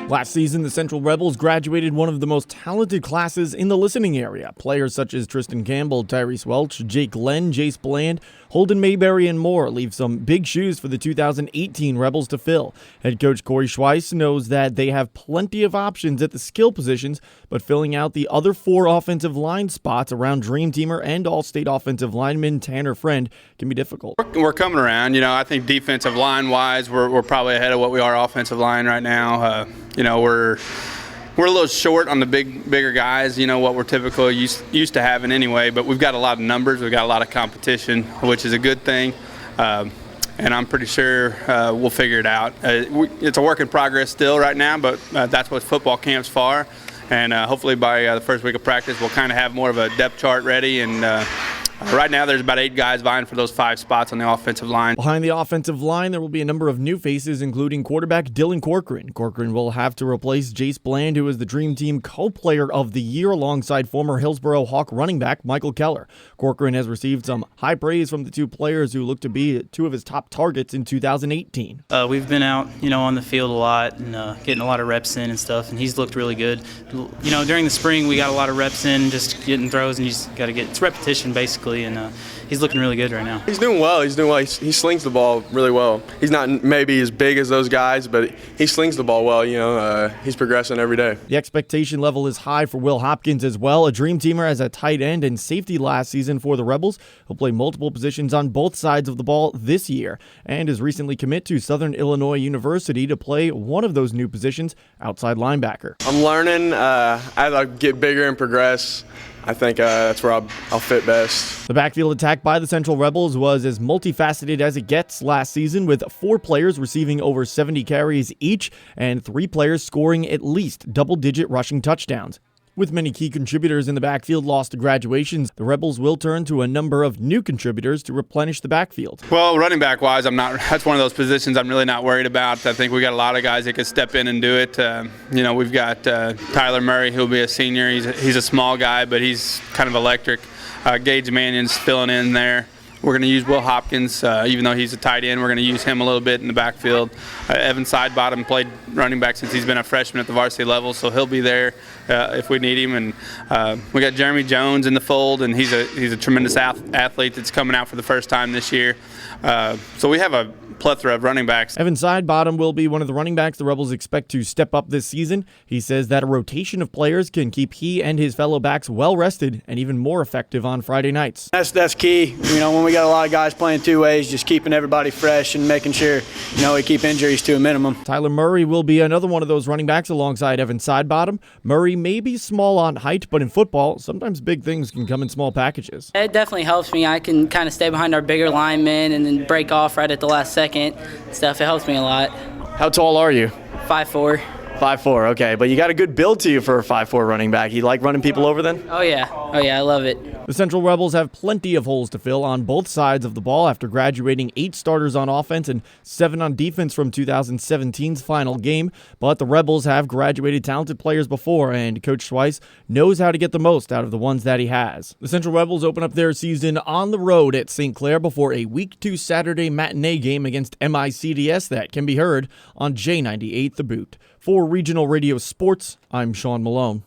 Last season, the Central Rebels graduated one of the most talented classes in the listening area. Players such as Tristan Campbell, Tyrese Welch, Jake Glenn, Jace Bland, Holden Mayberry, and more leave some big shoes for the 2018 Rebels to fill. Head coach Corey Schweiss knows that they have plenty of options at the skill positions, but filling out the other 4 offensive line spots around Dream Teamer and All-State offensive lineman Tanner Friend can be difficult. We're coming around. I think defensive line-wise, we're probably ahead of what we are offensive line right now. We're a little short on the bigger guys, what we're typically used to having anyway, but we've got a lot of numbers, we've got a lot of competition, which is a good thing, and I'm pretty sure we'll figure it out. It's a work in progress still right now, but that's what football camp's for, and hopefully by the first week of practice we'll kind of have more of a depth chart ready, and right now there's about 8 guys vying for those 5 spots on the offensive line. Behind the offensive line, there will be a number of new faces, including quarterback Dylan Corcoran. Corcoran will have to replace Jace Bland, who is the Dream Team co-player of the year alongside former Hillsborough Hawk running back Michael Keller. Corcoran has received some high praise from the 2 players who look to be 2 of his top targets in 2018. We've been out, on the field a lot and getting a lot of reps in and stuff, and he's looked really good. During the spring we got a lot of reps in, just getting throws, and you just got to it's repetition basically. And he's looking really good right now. He's doing well. He slings the ball really well. He's not maybe as big as those guys, but he slings the ball well. He's progressing every day. The expectation level is high for Will Hopkins as well, a Dream Teamer as a tight end and safety last season for the Rebels. He'll play multiple positions on both sides of the ball this year and is recently committed to Southern Illinois University to play one of those new positions, outside linebacker. I'm learning as I get bigger and progress. I think that's where I'll fit best. The backfield attack by the Central Rebels was as multifaceted as it gets last season, with 4 players receiving over 70 carries each and 3 players scoring at least double-digit rushing touchdowns. With many key contributors in the backfield lost to graduations, the Rebels will turn to a number of new contributors to replenish the backfield. Well, running back-wise, that's one of those positions I'm really not worried about. I think we got a lot of guys that could step in and do it. We've got Tyler Murray, who'll be a senior. He's a small guy, but he's kind of electric. Gage Mannion's filling in there. We're going to use Will Hopkins, even though he's a tight end. We're going to use him a little bit in the backfield. Evan Sidebottom played running back since he's been a freshman at the varsity level, so he'll be there if we need him. And we got Jeremy Jones in the fold, and he's a tremendous athlete that's coming out for the first time this year. So we have a plethora of running backs. Evan Sidebottom will be one of the running backs the Rebels expect to step up this season. He says that a rotation of players can keep he and his fellow backs well rested and even more effective on Friday nights. That's key. When we got a lot of guys playing 2 ways, just keeping everybody fresh and making sure we keep injuries to a minimum. Tyler Murray will be another one of those running backs alongside Evan Sidebottom. Murray may be small on height, but in football, sometimes big things can come in small packages. It definitely helps me. I can kind of stay behind our bigger linemen and then break off right at the last second. Stuff. It helps me a lot. How tall are you? 5'4". 5'4", okay. But you got a good build to you for a 5'4" running back. You like running people over then? Oh, yeah, I love it. The Central Rebels have plenty of holes to fill on both sides of the ball after graduating 8 starters on offense and 7 on defense from 2017's final game. But the Rebels have graduated talented players before, and Coach Schweiss knows how to get the most out of the ones that he has. The Central Rebels open up their season on the road at St. Clair before a Week 2 Saturday matinee game against MICDS that can be heard on J98 The Boot. For Regional Radio Sports, I'm Sean Malone.